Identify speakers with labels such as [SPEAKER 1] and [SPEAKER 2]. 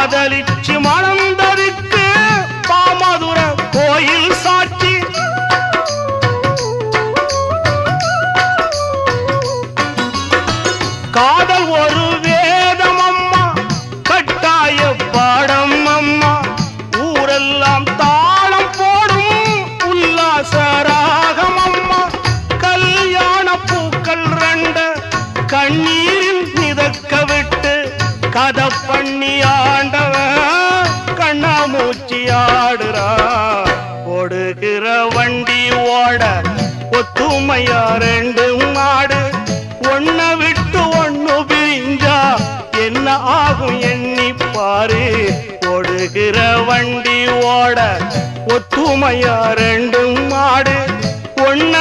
[SPEAKER 1] காதலிச்சு மணந்ததுக்கு பாமதுர கோயில் சாட்சி. காதல் ஒரு வேதம் அம்மா, கட்டாய பாடம் அம்மா. ஊரெல்லாம் தாளம் போடும் உல்லாசராகம் அம்மா. கல்யாண பூக்கள் ரெண்ட கண்ணீரில் மிதக்க விட்டு கதை பண்ணி ஆண்டவன் கண்ணாமூச்சி ஆடுறா. ஓடுகிற வண்டி ஓட ஒத்துமையா ரெண்டு மாடு. ஒன்ன விட்டு ஒண்ணு பிரிஞ்சா என்ன ஆகும் எண்ணி பாரு. ஓடுகிற வண்டி ஓட ஒத்துமையா ரெண்டு மாடு. ஒன்ன